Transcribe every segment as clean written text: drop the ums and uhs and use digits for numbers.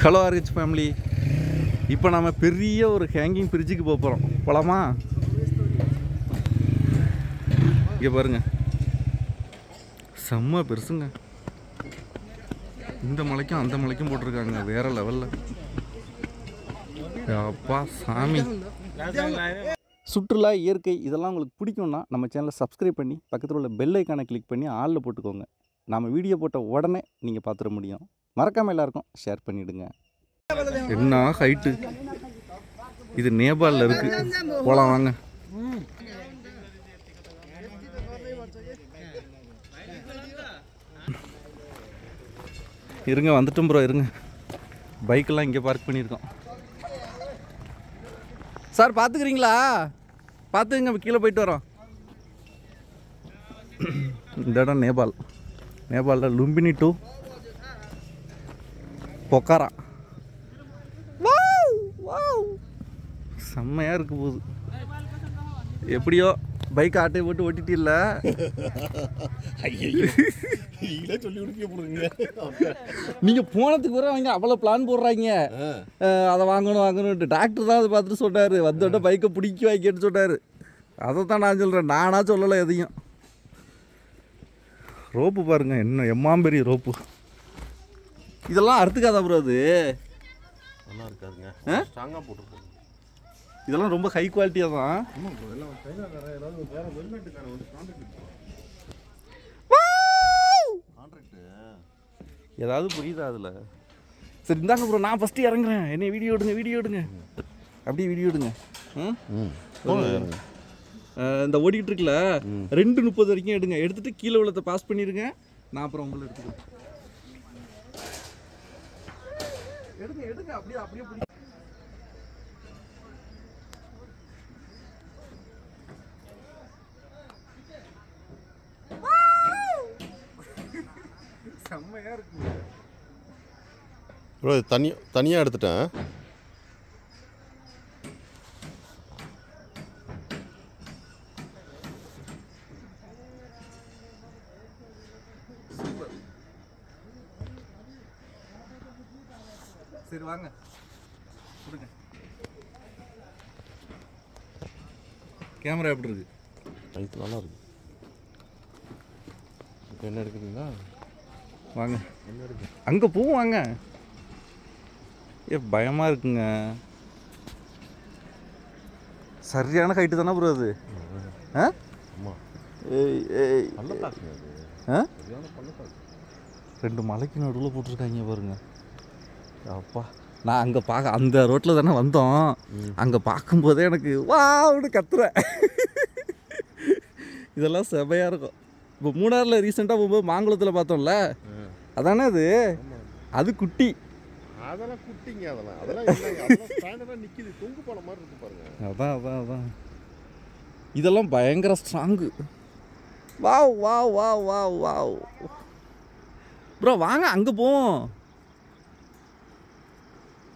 Hello Rh family, இப்போ நம்ம பெரிய ஒரு ஹேங்கிங் பிரிட்ஜுக்கு போகிறோம். போகலாமா? இங்கே பாருங்க, செம்ம பெருசுங்க. இந்த மலைக்கும் அந்த மலைக்கும் போட்டிருக்காங்க, வேறு லெவலில். அப்பா சாமி. சுற்றுலா, இயற்கை இதெல்லாம் உங்களுக்கு பிடிக்கும்னா நம்ம சேனலை சப்ஸ்கிரைப் பண்ணி பக்கத்தில் உள்ள பெல் ஐக்கானை கிளிக் பண்ணி ஆளில் போட்டுக்கோங்க. நம்ம வீடியோ போட்ட உடனே நீங்கள் பார்த்துட முடியும். மறக்காமல் எல்லாருக்கும் ஷேர் பண்ணிவிடுங்க. என்ன ஹைட்டு இது! நேபாளில் இருக்குது. போகலாம் வாங்க. இருங்க, வந்துட்டோம் ப்ரோ, இருங்க. பைக்கெல்லாம் இங்கே பார்க் பண்ணியிருக்கோம். சார் பார்த்துக்கிறீங்களா? பார்த்துங்க, கீழே போயிட்டு வரோம். இந்த இடம் நேபாளில் லும்பினி டு பொக்காரா. செம்மையாக இருக்கு போகுது. எப்படியோ பைக் ஆட்டை போட்டு ஓட்டிட்டு இல்லை. நீங்கள் போனதுக்கு வர அவங்க அவ்வளோ பிளான் போடுறாங்க. அதை வாங்கணும்ட்டு டாக்டர் தான் அதை பார்த்துட்டு சொன்னார். வந்தோட பைக்கை பிடிக்க வைக்கன்னு சொன்னார். அதை தான் நான் சொல்கிறேன், நானாக சொல்லலை எதையும். ரோப்பு பாருங்க, என்ன எம்மாம்பெரிய ரோப்பு. இதெல்லாம் அறுத்துக்காதா ப்ரோ? அது நல்லா இருக்காதுங்க, ஸ்ட்ராங்காக போட்டுருக்கோம். இதெல்லாம் ரொம்ப ஹை குவாலிட்டியாக தான். ஏதாவது புரியுதா அதில்? சரி இந்தாங்க ப்ரோ, நான் ஃபஸ்ட்டு இறங்குறேன். என்ன வீடியோ எடுங்க அப்படியே வீடியோ எடுங்க. இந்த ஓடிக்கிட்டு இருக்குல்ல, 2:30 வரைக்கும் எடுங்க. எடுத்துகிட்டு கீழே உள்ளதை பாஸ் பண்ணிடுங்க. நான் அப்புறம் உங்களை எடுத்துக்கிறேன். எடுங்க அப்படியே செம்மையா இருக்கு ப்ரோ. தனியாக எடுத்துட்டேன். சரி வாங்க, கொடுங்க. கேமரா எப்படி இருக்கு? லைட் நல்லா இருக்கு. இப்போ என்ன எடுக்குறீங்களா? வாங்க, அங்கே போவோம் வாங்க. பயமாக இருக்குங்க. சரியான ஹைட்டு தானே ப்ரோ அது? ஆமாம். பள்ளத்தாக்குங்க அது. ரெண்டு மலைக்கு நடுவில் போட்டிருக்காங்க பாருங்க. அப்பா, நான் அங்கே அந்த ரோட்டில் தானே வந்தோம். அங்கே பார்க்கும்போதே எனக்கு வான்னு கத்துறேன். இதெல்லாம் செமையாக இருக்கும். இப்போ மூணாரில் ரீசெண்டாக போகும்போது மாங்குளத்தில் பார்த்தோம்ல, அதானே அது? அது குட்டி. அதெல்லாம் குட்டிங்க. அதெல்லாம் நிற்கிது, தொங்கு போன மாதிரி இருக்கு பாருங்க. அதான் இதெல்லாம் பயங்கர ஸ்ட்ராங்கு. வாவ் ப்ரோ, வாங்க அங்கே போவோம்.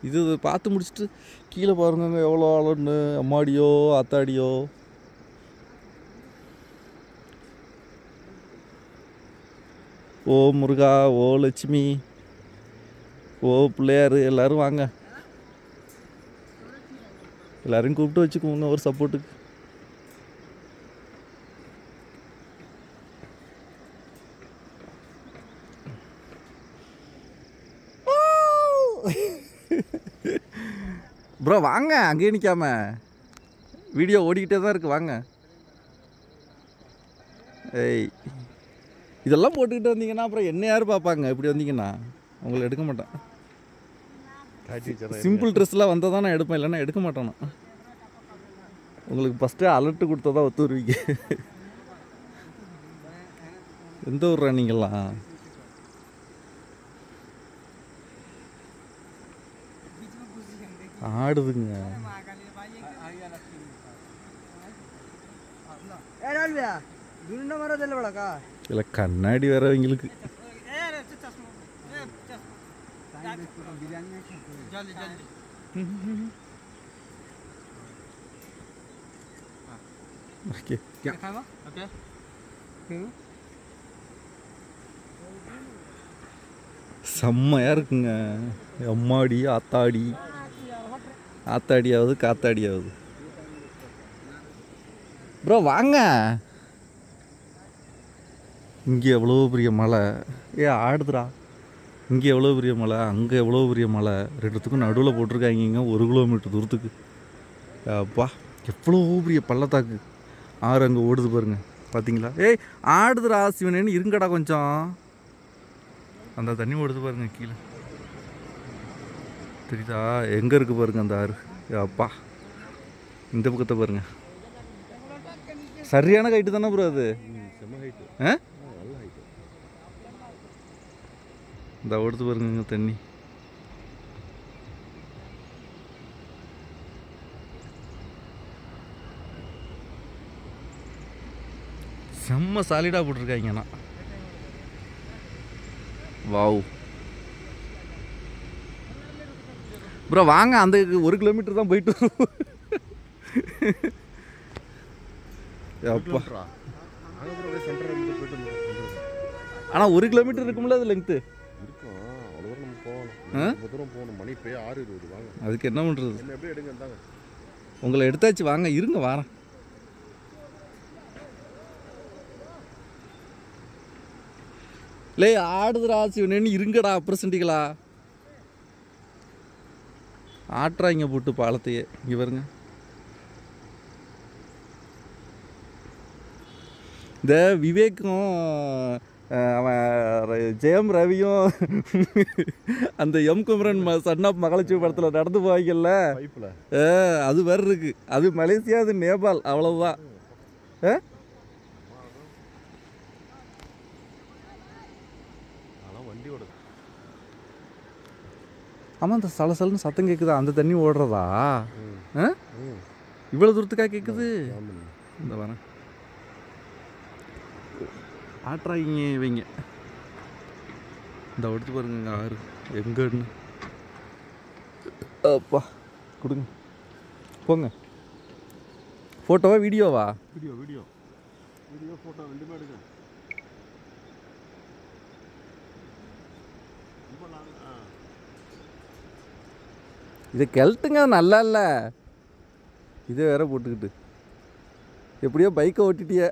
இது பார்த்து முடிச்சுட்டு கீழே பாருங்க எவ்வளோ ஆளுன்னு. அம்மாடியோ அத்தாடியோ. ஓ முருகா, ஓ லட்சுமி, ஓ பிள்ளையார், எல்லோரும் வாங்க. எல்லோரையும் கூப்பிட்டு வச்சுக்கோங்க ஒரு சப்போர்ட்டுக்கு. ப்ரோ வாங்க, அங்கேயே நிற்காம. வீடியோ ஓடிக்கிட்டே தான் இருக்குது, வாங்க. ஏய், இதெல்லாம் போட்டுக்கிட்டு வந்தீங்கன்னா அப்புறம் என்ன யார் பார்ப்பாங்க? இப்படி வந்தீங்கன்னா உங்களை எடுக்க மாட்டேன். சிம்பிள் ட்ரெஸ்லாம் வந்தால் தான் நான் எடுப்பேன், இல்லைன்னா எடுக்க மாட்டேன். உங்களுக்கு ஃபஸ்ட்டு அலர்ட்டு கொடுத்தா தான் ஒத்து வருவீங்க. எந்த ஊர்ரா நீங்கள்லாம்? ஆடுதுங்க. இல்லை கண்ணாடி வேற எங்களுக்கு. ओके क्या खावा ओके செம்மையாக இருக்குங்க. அம்மாடி ஆத்தாடி, ஆத்தாடியாவது காத்தாடியாவது. ப்ரோ வாங்க. இங்கே எவ்வளோ பெரிய மலை. ஆடுதுடா. இங்கே எவ்வளோ பெரிய மலை, அங்கே எவ்வளோ பெரிய மலை, ரெண்டுத்துக்கும் நடுவில் போட்டிருக்காங்க 1 கிலோமீட்டர் தூரத்துக்கு. அப்பா எவ்வளோ பெரிய பள்ளத்தாக்கு. ஆறு அங்கே ஓடுது பாருங்க, பார்த்தீங்களா? ஆடுதுடா சிவனேன்னு இருங்கடா கொஞ்சம். அந்த தண்ணி ஓடுது பாருங்க கீழே, தெரியுதா? எங்கே இருக்குது பாருங்க அந்த ஆறு. அப்பா இந்த பக்கத்தை பாருங்க. சரியான ஹைட்டு தானே ப்ரோ அது? இந்த ஓடுது பாருங்க தண்ணி. செம்ம சாலிடாக போட்டிருக்காங்கண்ணா. வாவ் ப்ரோ வாங்க. அந்த 1 கிலோமீட்டர் தான் போயிட்டு வரும். அப்பா ஆனால் 1 கிலோமீட்டர் இருக்கும்ல அது லெங்க்த்து இருக்கும். அவ்வளோ நம்ம போகணும், ரொம்ப தூரம் போகணும். மணி இப்போ 6:20 வாங்க. அதுக்கு என்ன பண்ணுறது? என்ன எப்படி எடுங்க தாங்க. உங்களை எடுத்தாச்சு வாங்க, இருங்க வாரேன். லே ஆடுதுடா சிவனேன்னு இருங்கடா பிரசண்டிகளா. ஆட்டுறாங்க போட்டு பாலத்தையே. இங்கே பாருங்க. இந்த விவேக்கும் அவன் ஜெயம் ரவியும் அந்த M Kumaran son of Mahalakshmi படத்தில் நடந்து போவாங்கல்ல, அது வேறு இருக்குது. அது மலேசியா, அது நேபாள், அவ்வளோதான். ஆமாம், அந்த சலசலன்னு சத்தம் கேட்குதா? அந்த தண்ணி ஓடுறதா? இவ்வளோ தூரத்துக்காக கேட்குது. இந்த வரேன் ஆட்டுறாங்க இவங்க. இந்த எடுத்து பாருங்க ஆறு எங்கன்னு. அப்பா கொடுங்க போங்க. ஃபோட்டோவா வீடியோவா? வீடியோ வீடியோ வீடியோ ஃபோட்டோ ரெண்டுமே எடுங்க. இதை கெல்ட்டுங்க, நல்லா இல்லை. இதே வேற போட்டுக்கிட்டு எப்படியோ பைக்கை ஓட்டிட்டிய.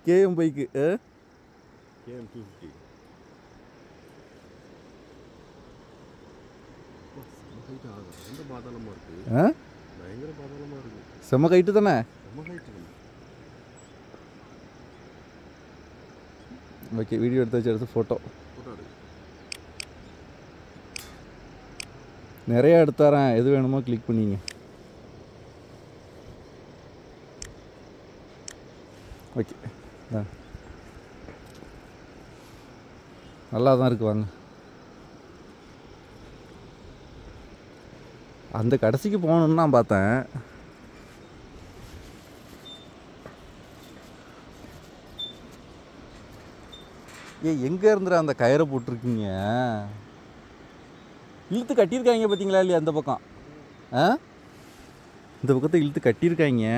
KM bike, KM 250. ரொம்ப பாதாளமாக இருக்குது. பயங்கர பாதாளமாக இருக்குது. செம்ம கைட்டு தானே? செம்ம கைட்டு. ஓகே, வீடியோ எடுத்து ஃபோட்டோ நிறையா எடுத்தாரேன். எது வேணுமோ கிளிக் பண்ணிங்க. ஓகே, நல்லா தான் இருக்கு. வாங்க. அந்த கடைசிக்கு போகணுன்னு நான் பார்த்தேன். எங்கே இருந்துடா அந்த கயிறை போட்டிருக்கீங்க? இழுத்து கட்டியிருக்காங்க பார்த்தீங்களா இல்லையா? அந்த பக்கம் இந்த பக்கத்தை இழுத்து கட்டியிருக்காங்க.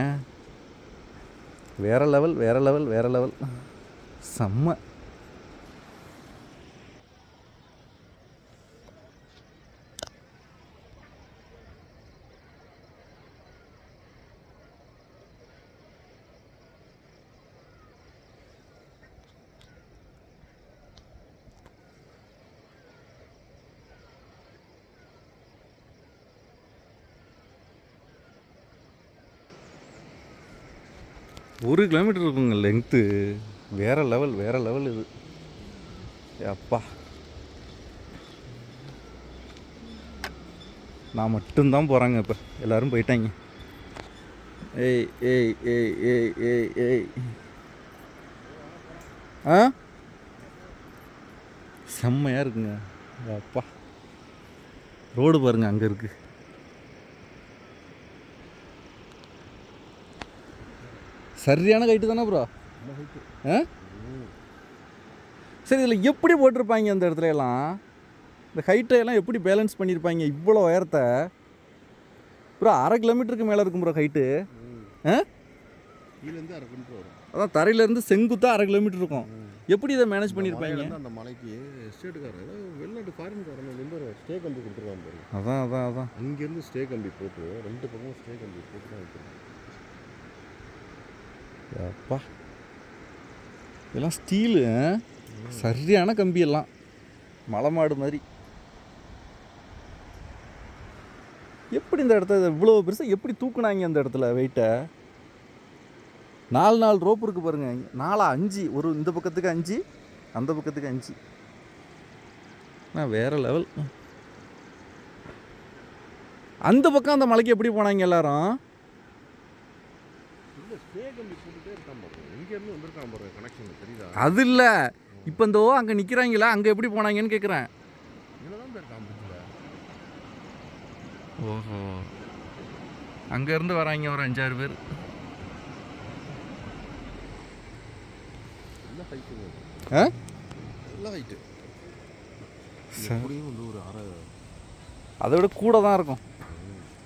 வேற லெவல், வேற லெவல், வேற லெவல். செம்ம. ஒரு கிலோமீட்டர் இருக்குங்க லெங்க்த்து. வேறு லெவல், வேறு லெவல் இது. அப்பா நான் மட்டும்தான் போகிறாங்க. இப்போ எல்லோரும் போயிட்டாங்க. ஏய் ஏய் ஏய் ஏய் ஏய் ஏய் செம்மையாக இருக்குங்க. அப்பா ரோடு பாருங்க, அங்கே இருக்குது. சரியான கைட்டு தானே ப்ரோ? சரி, இதில் எப்படி போட்டிருப்பாங்க அந்த இடத்துல எல்லாம்? இந்த ஹைட்டையெல்லாம் எப்படி பேலன்ஸ் பண்ணியிருப்பாங்க இவ்வளோ உயரத்தை? ப்ரோ 1/2 கிலோமீட்டருக்கு மேலே இருக்கும் ப்ரோ ஹைட்டு. கீழேருந்து 1/2 கிலோமீட்டர் வரும். அதான் தரையிலேருந்து செங்குத்தாக 1/2 கிலோமீட்டர் இருக்கும். எப்படி இதை மேனேஜ் பண்ணியிருப்பாங்க? அந்த மலைக்கு எஸ்டேட்டுக்காரன் ஏதோ வெளிநாட்டு ஃபாரின்காரன் வந்து ஸ்டே கம்பி கொடுத்துருக்கான் பாருங்க. அதான் அதான் அதான் அங்கேருந்து ஸ்டே கம்பி போட்டு 2 பக்கமும் ஸ்டே கம்பி போட்டு தான் வைக்கிறாங்க. அப்பா இதெல்லாம் ஸ்டீலு, சரியான கம்பி எல்லாம், மலை மாடு மாதிரி. எப்படி இந்த இடத்த இவ்வளோ பெருசாக எப்படி தூக்குனாங்க அந்த இடத்துல வெயிட்டை? 4 ரோப் இருக்குது பாருங்க. 4 5, ஒரு இந்த பக்கத்துக்கு 5, அந்த பக்கத்துக்கு 5. வேற லெவல். அந்த பக்கம் அந்த மலைக்கு எப்படி போனாங்க எல்லாரும்? அது இல்லை, இப்போ இந்த அங்கே நிற்கிறாங்களா, அங்கே எப்படி போனாங்கன்னு கேட்குறேன். ஓஹோ, அங்கேருந்து வராங்க ஒரு 5-6 பேர். அதை விட கூட தான் இருக்கும்,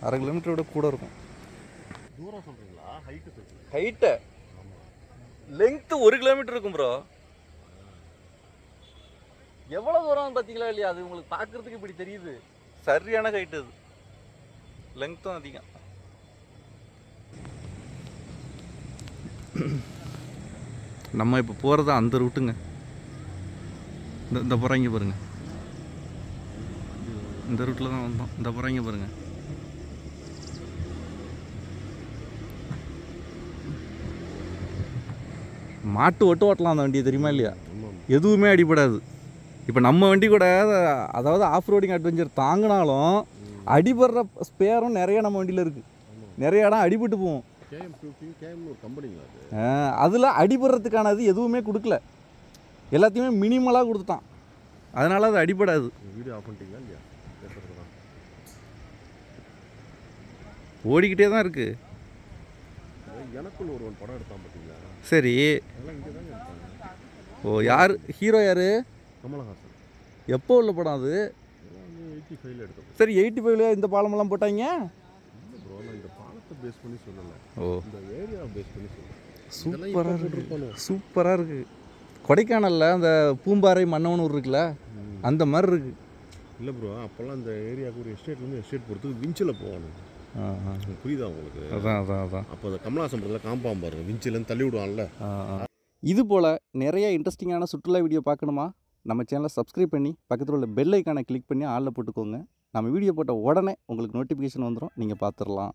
1/2 கிலோமீட்டரை விட கூட இருக்கும். ஹைட்டு லெங்க்த்து 1 கிலோமீட்டர் இருக்கும் ப்ரோ. எவ்வளோ தூரம் பார்த்தீங்களா இல்லையா? அது உங்களுக்கு பார்க்குறதுக்கு இப்படி தெரியுது. சரியான ஹைட்டு, அது லெங்க்த்தும் அதிகம். நம்ம இப்போ போகிறது அந்த ரூட்டுங்க. இந்த போகிறாங்க பாருங்க, இந்த ரூட்டில் தான் வந்தோம். இந்த போகிறாங்க பாருங்க. மாட்டு ஓட்டலாம் அந்த வண்டியை, தெரியுமா இல்லையா? எதுவுமே அடிபடாது. இப்போ நம்ம வண்டி கூட அதாவது ஆஃப் ரோடிங் அட்வென்ச்சர் தாங்கினாலும் அடிபடுற ஸ்பேரும் நிறைய நம்ம வண்டியில் இருக்குது. நிறைய இடம் அடிபட்டு போகும். அதில் அடிபடுறதுக்கானது எதுவுமே கொடுக்கல, எல்லாத்தையுமே மினிமலாக கொடுத்துட்டான். அதனால் அது அடிபடாது. ஓடிக்கிட்டே தான் இருக்குது. எனக்குள்ள ஒரு படம் எடுத்தான் பார்த்தீங்களா? சரி. ஓ, யார் ஹீரோ? யார்? கமலஹாசன். எப்போ உள்ள படம் அது? 85 எடுத்தோம். சரி, 85 இந்த பாலமெல்லாம் போட்டாங்க. இந்த பாலத்தை பேஸ் பண்ணி சொல்லலை. ஓ, இந்த ஏரியா பேஸ் பண்ணி சொல்லலை. சூப்பராக இருக்குது, சூப்பராக இருக்குது. கொடைக்கானலில் அந்த பூம்பாறை மன்னவனூர் இருக்குல்ல, அந்த மாதிரி இருக்குது. இல்லை ப்ரோ, அப்போல்லாம் அந்த ஏரியாவுக்கு ஒரு எஸ்டேட்லேருந்து எஸ்டேட் போகிறதுக்கு விஞ்சில் போவானுங்க. புரியுதா உங்களுக்கு? அதான் அதான் அதான். அப்போ அந்த கமலாசன் படத்தில் காம்பாம் பாருங்க, விஞ்சிலேருந்து தள்ளி விடுவான்ல. இது போல் நிறைய இன்ட்ரெஸ்டிங்கான சுற்றுலா வீடியோ பார்க்கணுமா? நம்ம சேனலை சப்ஸ்கிரைப் பண்ணி பக்கத்தில் உள்ள பெல் ஐக்கானை கிளிக் பண்ணி ஆளில் போட்டுக்கோங்க. நம்ம வீடியோ போட்ட உடனே உங்களுக்கு நோட்டிஃபிகேஷன் வந்துடும், நீங்கள் பார்த்துடலாம்.